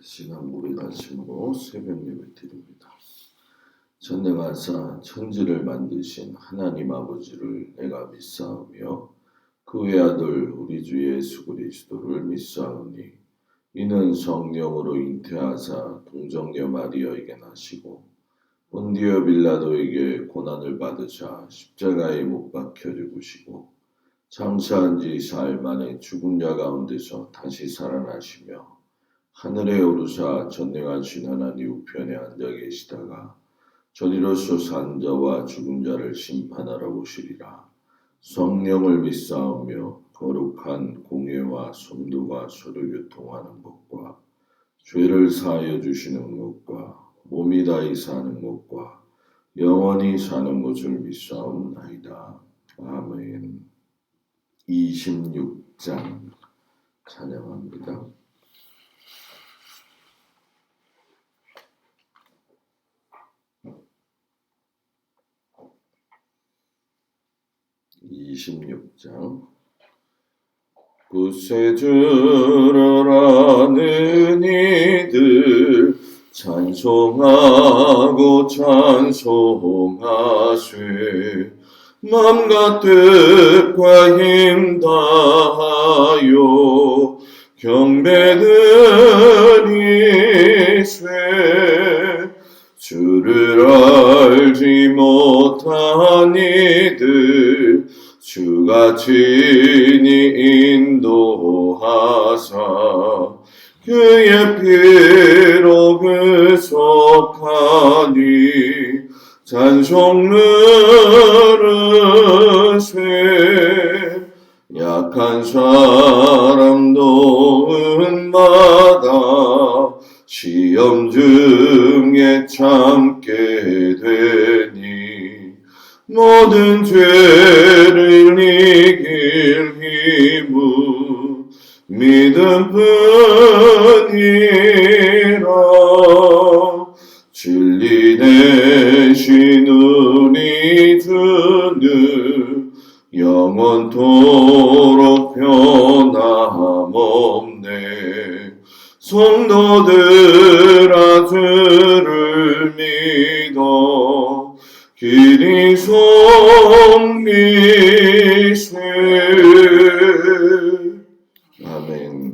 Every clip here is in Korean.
시간 우리가 지금으로 새벽 예배 드립니다. 전능하사 천지를 만드신 하나님 아버지를 내가 믿사오며 그 외아들 우리 주 예수 그리스도를 믿사오니 이는 성령으로 잉태하사 동정녀 마리아에게 나시고 본디오 빌라도에게 고난을 받으사 십자가에 못 박혀 죽으시고 장사한 지 사흘 만에 죽은 자 가운데서 다시 살아나시며 하늘에 오르사 전능하신 하나님 우편에 앉아 계시다가 저리로서 산 자와 죽은 자를 심판하러 오시리라. 성령을 믿사오며 거룩한 공예와 성도가 서로 교통하는 것과 죄를 사하여 주시는 것과 몸이 다히 사는 것과 영원히 사는 것을 믿사옵나이다. 아멘. 26장 찬양합니다. 구세주를 아는 이들 찬송하고 찬송하세 맘과 뜻과 힘 다하여 경배드리세 주를 알지 못한 이들 주가 친히 인도하사 그의 피로 구속하니 찬송 누르세 약한 사람도 은마다 시험 중에 참게 되니 모든 죄를 이길 힘은 믿음뿐이라 진리 되신 우리 주는 영원토록 변함없네 성도들아 주를 믿어 길이 성미세 아멘.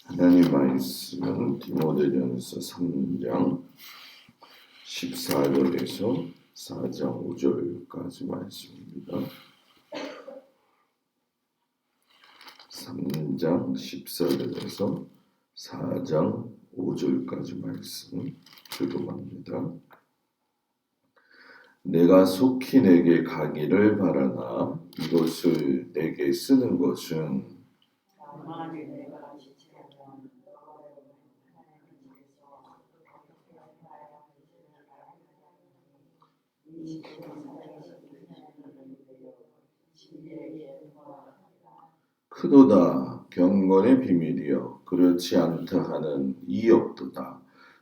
하나님 말씀은 디모데전서 3장 14절에서 4장 5절까지 말씀입니다. 3장 14절에서 4장 5절까지 말씀 교독합니다. 내가 속히 내게 가기를 바라나 이것을 내게 쓰는 것은 크도다 경건의 비밀이여 그렇지 않다 하는 이 없도다.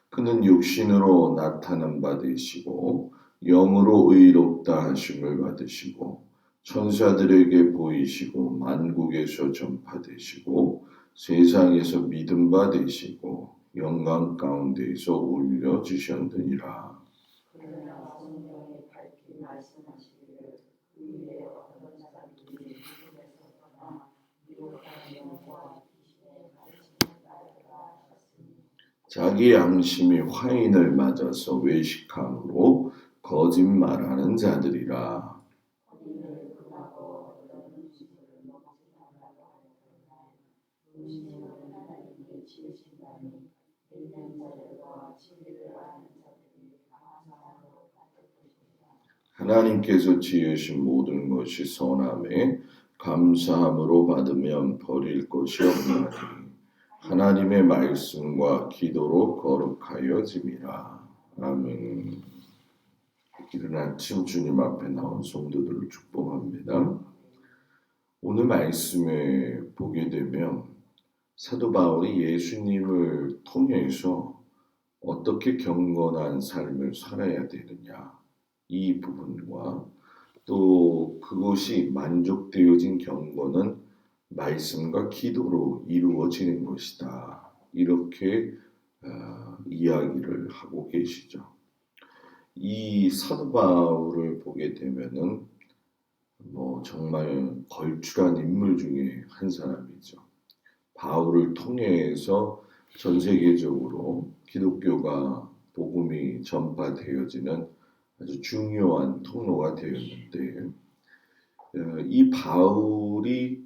그는 육신으로 나타난 바 되시고 영으로 의롭다 하심을 받으시고 천사들에게 보이시고 만국에서 전파되시고 세상에서 믿음 바 되시고 영광 가운데에서 올려주셨느니라. 자기 양심이 화인을 맞아서 외식함으로 거짓말하는 자들이라. 하나님께서 지으신 모든 것이 선함에 감사함으로 받으면 버릴 것이 없나니 하나님의 말씀과 기도로 거룩하여짐이라. 아멘. 이른 아침 주님 앞에 나온 성도들을 축복합니다. 오늘 말씀에 보게 되면 사도 바울이 예수님을 통해서 어떻게 경건한 삶을 살아야 되느냐 이 부분과 또 그것이 만족되어진 경건은 말씀과 기도로 이루어지는 것이다. 이렇게 이야기를 하고 계시죠. 이 사도 바울을 보게 되면은 정말 걸출한 인물 중에 한 사람이죠. 바울을 통해서 전 세계적으로 기독교가 복음이 전파되어지는 아주 중요한 통로가 되었는데 이 바울이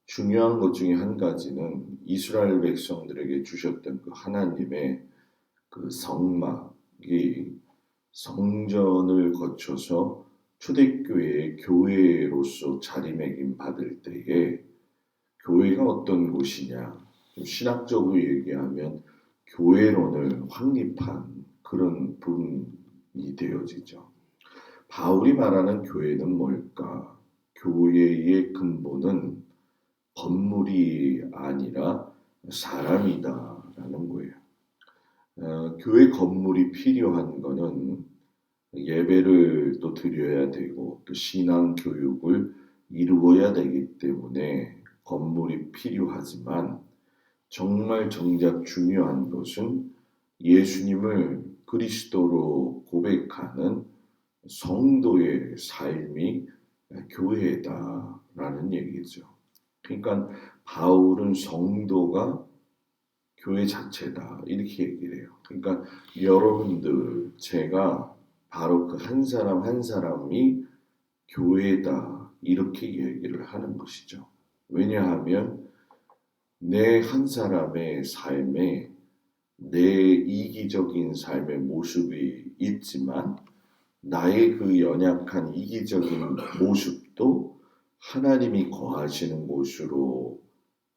중요한 것 중에 한 가지는 이스라엘 백성들에게 주셨던 그 하나님의 그 성막이 성전을 거쳐서 초대교회의 교회로서 자리매김 받을 때에 교회가 어떤 곳이냐, 좀 신학적으로 얘기하면 교회론을 확립한 그런 분이 되어지죠. 바울이 말하는 교회는 뭘까? 교회의 근본은 건물이 아니라 사람이다라는 거예요. 교회 건물이 필요한 거는 예배를 또 드려야 되고 또 신앙 교육을 이루어야 되기 때문에 건물이 필요하지만 정말 정작 중요한 것은 예수님을 그리스도로 고백하는 성도의 삶이 교회다라는 얘기죠. 그러니까 바울은 성도가 교회 자체다 이렇게 얘기를 해요. 그러니까 여러분들 제가 바로 그 한 사람 한 사람이 교회다 이렇게 얘기를 하는 것이죠. 왜냐하면 내 한 사람의 삶에 내 이기적인 삶의 모습이 있지만 나의 그 연약한 이기적인 모습도 하나님이 거하시는 곳으로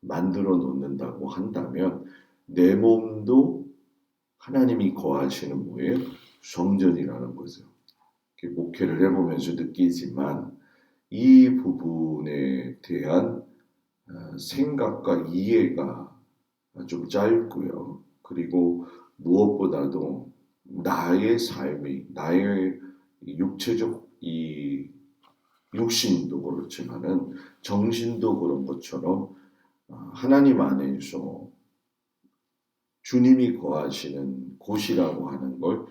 만들어 놓는다고 한다면 내 몸도 하나님이 거하시는 뭐예요? 성전이라는 거죠. 목회를 해보면서 느끼지만 이 부분에 대한 생각과 이해가 좀 짧고요. 그리고 무엇보다도 나의 삶이 나의 육체적 이 육신도 그렇지만은 정신도 그런 것처럼 하나님 안에서 주님이 거하시는 곳이라고 하는 걸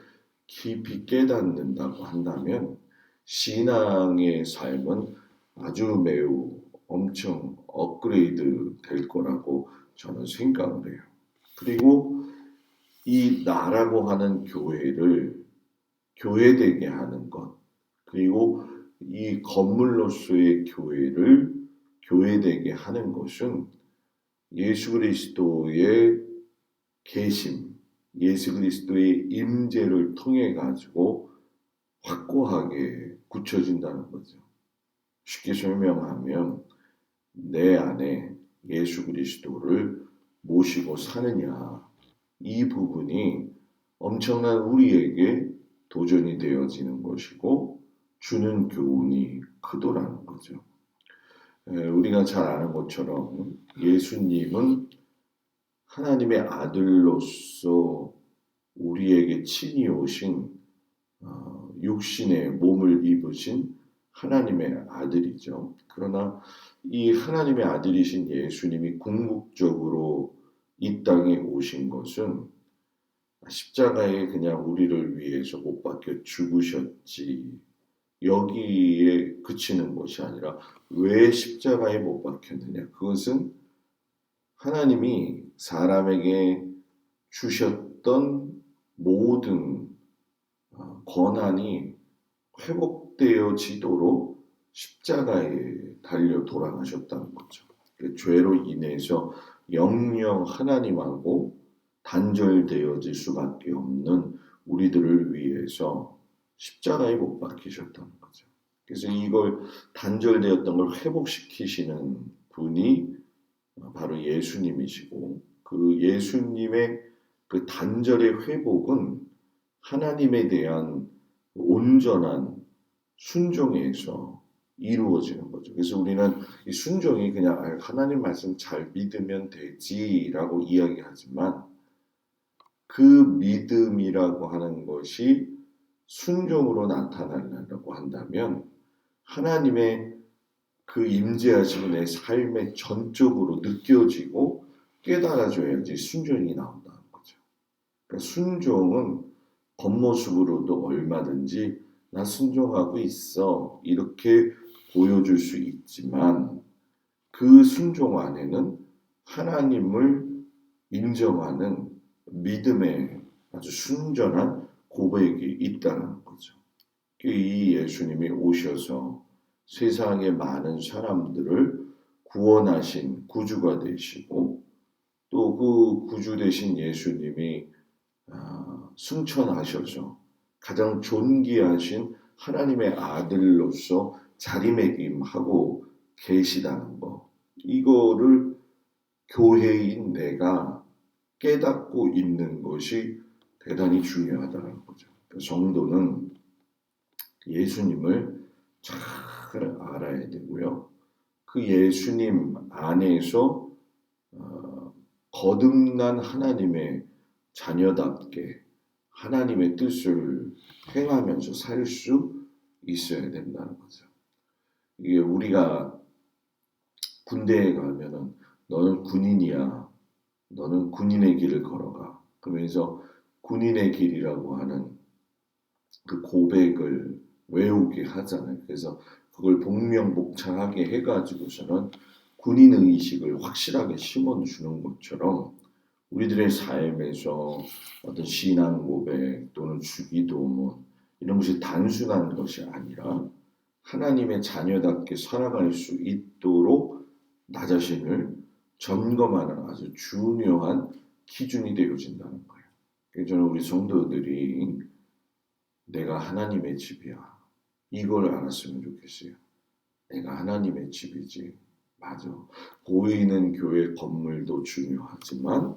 깊이 깨닫는다고 한다면 신앙의 삶은 아주 매우 엄청 업그레이드 될 거라고 저는 생각을 해요. 그리고 이 나라고 하는 교회를 교회되게 하는 것, 그리고 이 건물로서의 교회를 교회되게 하는 것은 예수 그리스도의 계심, 예수 그리스도의 임재를 통해 가지고 확고하게 굳혀진다는 거죠. 쉽게 설명하면 내 안에 예수 그리스도를 모시고 사느냐, 이 부분이 엄청난 우리에게 도전이 되어지는 것이고 주는 교훈이 크더라는 거죠. 우리가 잘 아는 것처럼 예수님은 하나님의 아들로서 우리에게 친히 오신 육신의 몸을 입으신 하나님의 아들이죠. 그러나 이 하나님의 아들이신 예수님이 궁극적으로 이 땅에 오신 것은 십자가에 그냥 우리를 위해서 못 박혀 죽으셨지 여기에 그치는 것이 아니라 왜 십자가에 못 박혔느냐? 그것은 하나님이 사람에게 주셨던 모든 권한이 회복되어지도록 십자가에 달려 돌아가셨다는 거죠. 죄로 인해서 영영 하나님하고 단절되어질 수밖에 없는 우리들을 위해서 십자가에 못 박히셨다는 거죠. 그래서 이걸 단절되었던 걸 회복시키시는 분이 바로 예수님이시고 그 예수님의 그 단절의 회복은 하나님에 대한 온전한 순종에서 이루어지는 거죠. 그래서 우리는 이 순종이 그냥 하나님 말씀 잘 믿으면 되지라고 이야기하지만 그 믿음이라고 하는 것이 순종으로 나타나려고 한다면 하나님의 그 임재하심이 내 삶에 전적으로 느껴지고 깨달아져야지 순종이 나온다는 거죠. 그러니까 순종은 겉모습으로도 얼마든지 나 순종하고 있어 이렇게 보여줄 수 있지만 그 순종 안에는 하나님을 인정하는 믿음의 아주 순전한 고백이 있다는 거죠. 이 예수님이 오셔서 세상의 많은 사람들을 구원하신 구주가 되시고 또 그 구주 되신 예수님이 승천하셔서 가장 존귀하신 하나님의 아들로서 자리매김하고 계시다는 거. 이거를 교회인 내가 깨닫고 있는 것이 대단히 중요하다는 거죠. 성도는 예수님을 잘 알아야 되고요. 그 예수님 안에서 거듭난 하나님의 자녀답게 하나님의 뜻을 행하면서 살 수 있어야 된다는 거죠. 이게 우리가 군대에 가면은 너는 군인이야. 너는 군인의 길을 걸어가. 그러면서 군인의 길이라고 하는 그 고백을 외우게 하잖아요. 그래서 그걸 복명복창하게 해가지고서는 군인 의식을 확실하게 심어주는 것처럼 우리들의 삶에서 어떤 신앙 고백 또는 주기도문 이런 것이 단순한 것이 아니라 하나님의 자녀답게 살아갈 수 있도록 나 자신을 점검하는 아주 중요한 기준이 되어진다는 거예요. 그래서 저는 우리 성도들이 내가 하나님의 집이야. 이걸 알았으면 좋겠어요. 내가 하나님의 집이지. 맞아. 보이는 교회 건물도 중요하지만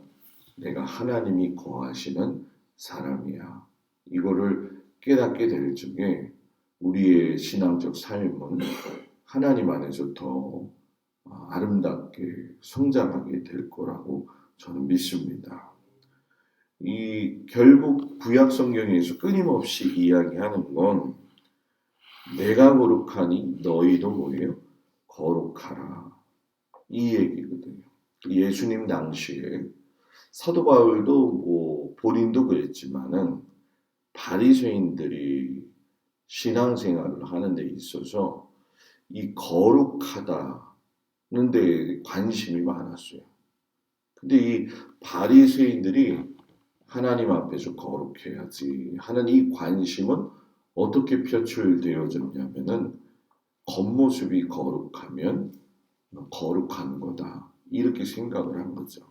내가 하나님이 거하시는 사람이야. 이거를 깨닫게 될 적에 우리의 신앙적 삶은 하나님 안에서 더 아름답게 성장하게 될 거라고 저는 믿습니다. 이 결국 구약 성경에서 끊임없이 이야기하는 건 내가 거룩하니 너희도 뭐예요? 거룩하라. 이 얘기거든요. 예수님 당시에 사도 바울도 뭐 본인도 그랬지만은 바리새인들이 신앙생활을 하는 데 있어서 이 거룩하다는 데 관심이 많았어요. 근데 이 바리새인들이 하나님 앞에서 거룩해야지 하는 이 관심은 어떻게 표출되어졌냐면은 겉모습이 거룩하면 거룩한 거다 이렇게 생각을 한 거죠.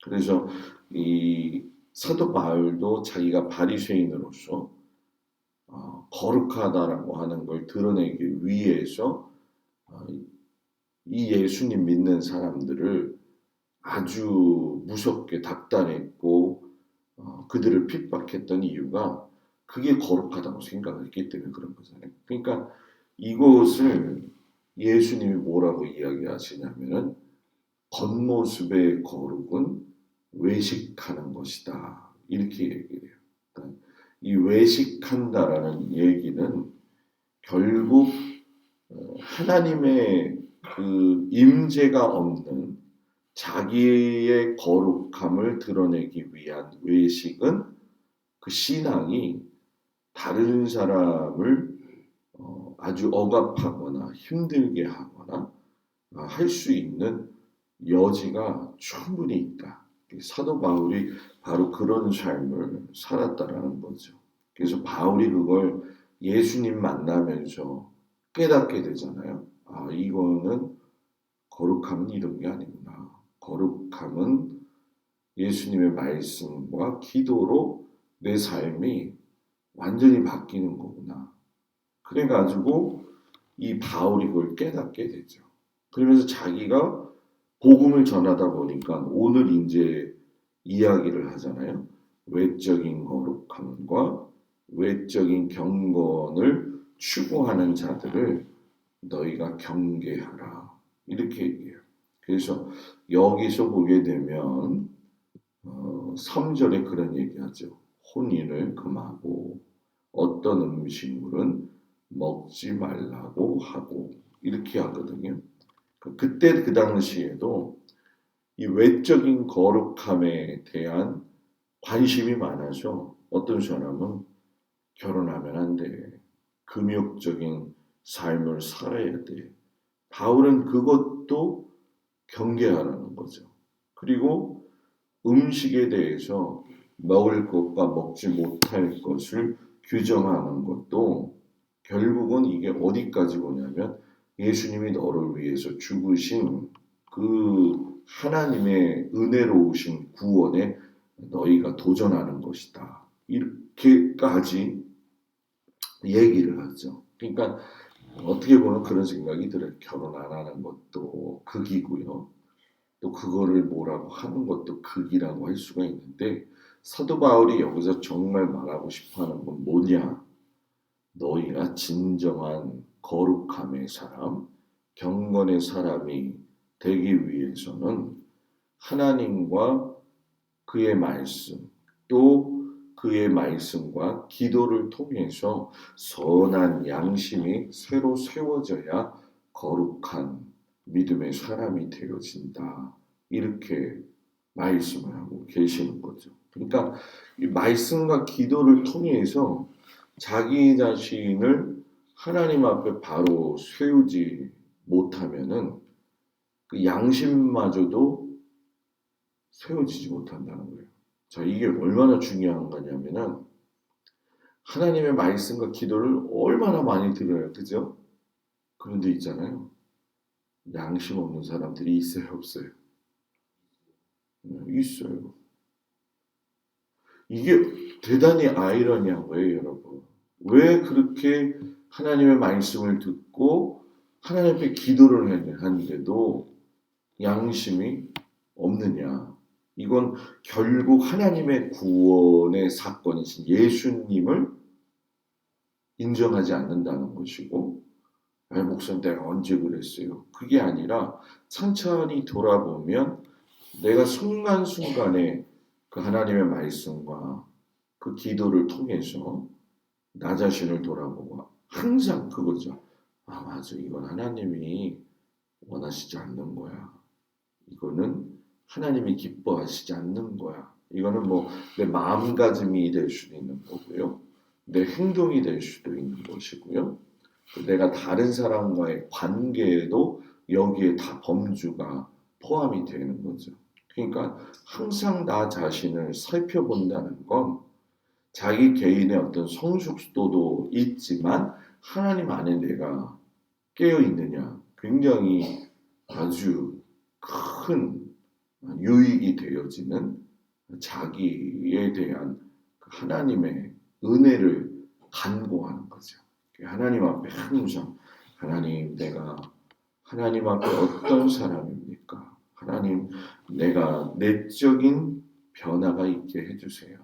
그래서 이 사도 바울도 자기가 바리새인으로서 거룩하다라고 하는 걸 드러내기 위해서 이 예수님 믿는 사람들을 아주 무섭게 답단했고 그들을 핍박했던 이유가 그게 거룩하다고 생각을 했기 때문에 그런 거잖아요. 그러니까 이것을 예수님이 뭐라고 이야기하시냐면은 겉모습의 거룩은 외식하는 것이다. 이렇게 얘기해요. 그러니까 이 외식한다라는 얘기는 결국 하나님의 그 임재가 없는 자기의 거룩함을 드러내기 위한 외식은 그 신앙이 다른 사람을 아주 억압하거나 힘들게 하거나 할 수 있는 여지가 충분히 있다. 사도 바울이 바로 그런 삶을 살았다라는 거죠. 그래서 바울이 그걸 예수님 만나면서 깨닫게 되잖아요. 아, 이거는 거룩함은 이런 게 아니구나. 거룩함은 예수님의 말씀과 기도로 내 삶이 완전히 바뀌는 거구나. 그래가지고 이 바울이 그걸 깨닫게 되죠. 그러면서 자기가 복음을 전하다 보니까 오늘 이제 이야기를 하잖아요. 외적인 거룩함과 외적인 경건을 추구하는 자들을 너희가 경계하라. 이렇게 얘기해요. 그래서 여기서 보게 되면 3절에 그런 얘기하죠. 혼인을 금하고 어떤 음식물은 먹지 말라고 하고 이렇게 하거든요. 그때 그 당시에도 이 외적인 거룩함에 대한 관심이 많아서 어떤 사람은 결혼하면 안 돼. 금욕적인 삶을 살아야 돼. 바울은 그것도 경계하라는 거죠. 그리고 음식에 대해서 먹을 것과 먹지 못할 것을 규정하는 것도 결국은 이게 어디까지 보냐면 예수님이 너를 위해서 죽으신 그 하나님의 은혜로우신 구원에 너희가 도전하는 것이다. 이렇게까지 얘기를 하죠. 그러니까 어떻게 보면 그런 생각이 들어요. 결혼 안 하는 것도 극이고요. 또 그거를 뭐라고 하는 것도 극이라고 할 수가 있는데 사도 바울이 여기서 정말 말하고 싶어하는 건 뭐냐? 너희가 진정한 거룩함의 사람, 경건의 사람이 되기 위해서는 하나님과 그의 말씀, 또 그의 말씀과 기도를 통해서 선한 양심이 새로 세워져야 거룩한 믿음의 사람이 되어진다. 이렇게 말씀을 하고 계시는 거죠. 그러니까 이 말씀과 기도를 통해서 자기 자신을 하나님 앞에 바로 세우지 못하면은 그 양심마저도 세워지지 못한다는 거예요. 자, 이게 얼마나 중요한 거냐면은 하나님의 말씀과 기도를 얼마나 많이 들어요. 그죠? 그런데 있잖아요. 양심 없는 사람들이 있어요, 없어요? 있어요. 이게 대단히 아이러니한 거예요, 여러분. 왜 그렇게 하나님의 말씀을 듣고 하나님 앞에 기도를 하는데도 양심이 없느냐? 이건 결국 하나님의 구원의 사건이신 예수님을 인정하지 않는다는 것이고, 목사님 내가 언제 그랬어요? 그게 아니라 천천히 돌아보면 내가 순간순간에 그 하나님의 말씀과 그 기도를 통해서 나 자신을 돌아보고 항상 그거죠. 아, 맞아. 이건 하나님이 원하시지 않는 거야. 이거는 하나님이 기뻐하시지 않는 거야. 이거는 뭐 내 마음가짐이 될 수도 있는 거고요. 내 행동이 될 수도 있는 것이고요. 내가 다른 사람과의 관계에도 여기에 다 범주가 포함이 되는 거죠. 그러니까 항상 나 자신을 살펴본다는 건 자기 개인의 어떤 성숙도도 있지만 하나님 안에 내가 깨어 있느냐 굉장히 아주 큰 유익이 되어지는 자기에 대한 하나님의 은혜를 간구하는 거죠. 하나님 앞에 항상 하나님 내가 하나님 앞에 어떤 사람입니까? 하나님 내가 내적인 변화가 있게 해주세요.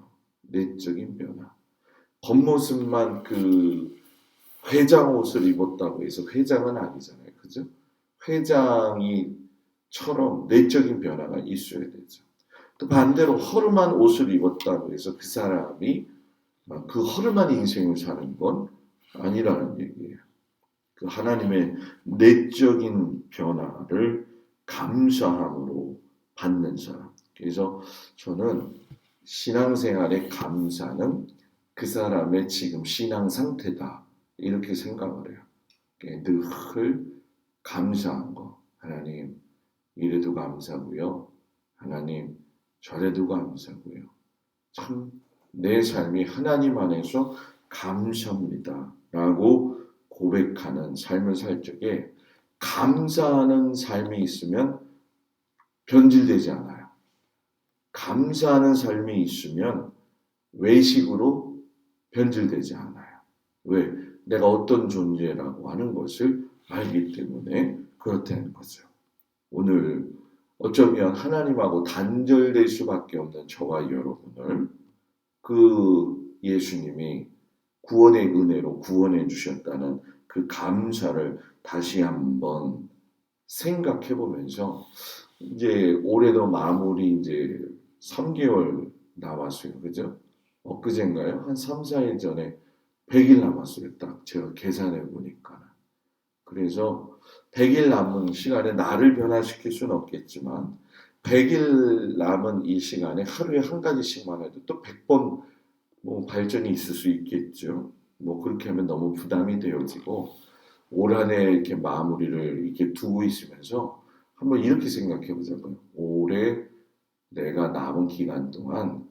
내적인 변화. 겉모습만 그 회장 옷을 입었다고 해서 회장은 아니잖아요. 그죠? 회장이처럼 내적인 변화가 있어야 되죠. 또 반대로 허름한 옷을 입었다고 해서 그 사람이 그 허름한 인생을 사는 건 아니라는 얘기예요. 그 하나님의 내적인 변화를 감사함으로 받는 사람. 그래서 저는 신앙생활의 감사는 그 사람의 지금 신앙 상태다. 이렇게 생각을 해요. 늘 감사한 거. 하나님 이래도 감사고요. 하나님 저래도 감사고요. 참 내 삶이 하나님 안에서 감사합니다. 라고 고백하는 삶을 살 적에 감사하는 삶이 있으면 변질되지 않아요. 감사하는 삶이 있으면 외식으로 변질되지 않아요. 왜? 내가 어떤 존재라고 하는 것을 알기 때문에 그렇다는 거죠. 오늘 어쩌면 하나님하고 단절될 수밖에 없는 저와 여러분을 그 예수님이 구원의 은혜로 구원해 주셨다는 그 감사를 다시 한번 생각해 보면서 이제 올해도 마무리 이제 3개월 남았어요. 그죠? 엊그젠가요? 한 3, 4일 전에 100일 남았어요. 딱 제가 계산해 보니까. 그래서 100일 남은 시간에 나를 변화시킬 수는 없겠지만 100일 남은 이 시간에 하루에 한 가지씩만 해도 또 100번 뭐 발전이 있을 수 있겠죠. 뭐 그렇게 하면 너무 부담이 되어지고 올 한 해 이렇게 마무리를 이렇게 두고 있으면서 한번 이렇게 생각해 보자고요. 올해 내가 남은 기간 동안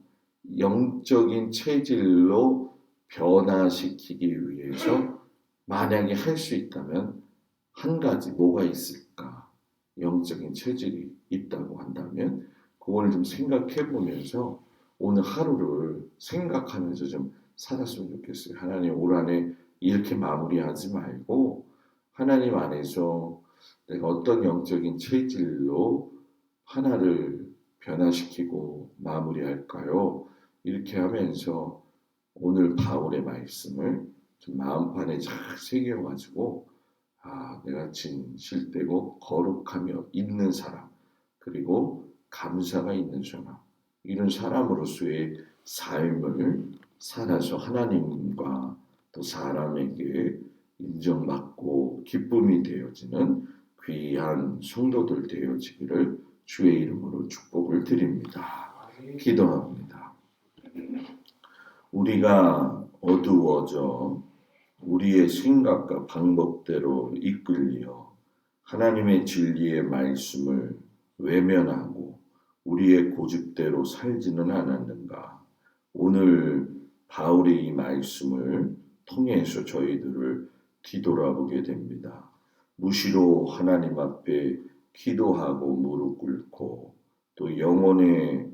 영적인 체질로 변화시키기 위해서 만약에 할 수 있다면 한 가지 뭐가 있을까? 영적인 체질이 있다고 한다면 그걸 좀 생각해 보면서 오늘 하루를 생각하면서 좀 살았으면 좋겠어요. 하나님 올 한해 이렇게 마무리하지 말고 하나님 안에서 내가 어떤 영적인 체질로 하나를 변화시키고 마무리할까요? 이렇게 하면서 오늘 바울의 말씀을 좀 마음판에 잘 새겨가지고 내가 진실되고 거룩하며 있는 사람 그리고 감사가 있는 사람 이런 사람으로서의 삶을 살아서 하나님과 또 사람에게 인정받고 기쁨이 되어지는 귀한 성도들 되어지기를 주의 이름으로 축복을 드립니다. 기도합니다. 우리가 어두워져 우리의 생각과 방법대로 이끌려 하나님의 진리의 말씀을 외면하고 우리의 고집대로 살지는 않았는가. 오늘 바울의 이 말씀을 통해서 저희들을 뒤돌아보게 됩니다. 무시로 하나님 앞에 기도하고 무릎 꿇고 또 영혼의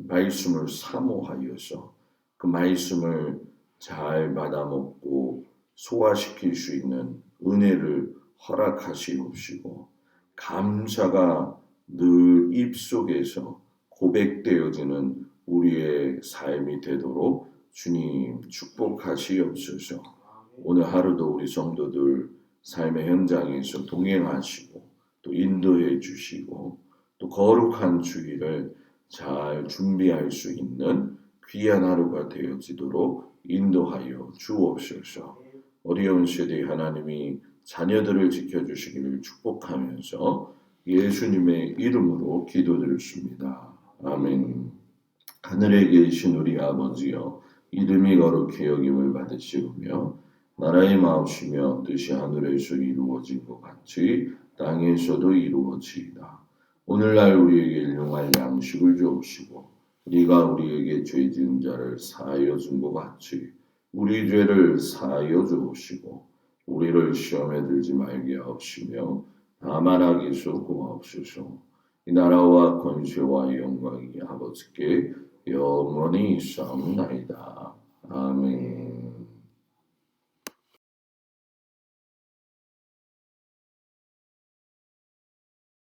말씀을 사모하여서 그 말씀을 잘 받아먹고 소화시킬 수 있는 은혜를 허락하시옵시고 감사가 늘 입속에서 고백되어지는 우리의 삶이 되도록 주님 축복하시옵소서. 오늘 하루도 우리 성도들 삶의 현장에서 동행하시고 또 인도해 주시고 또 거룩한 주일을 잘 준비할 수 있는 귀한 하루가 되어지도록 인도하여 주옵소서. 어려운 시대에 하나님이 자녀들을 지켜주시기를 축복하면서 예수님의 이름으로 기도드렸습니다. 아멘. 하늘에 계신 우리 아버지여 이름이 거룩히 여김을 받으시오며 나라의 마음이며 뜻이 하늘에서 이루어진 것 같이 땅에서도 이루어지이다. 오늘날 우리에게 일용할 양식을 주옵시고 우리가 우리에게 죄 지은 자를 사하여 준 것 같이 우리 죄를 사하여 주옵시고 우리를 시험에 들지 말게 하옵시며 다만 악에서 구하옵소서. 이 나라와 권세와 영광이 아버지께 영원히 있사옵나이다.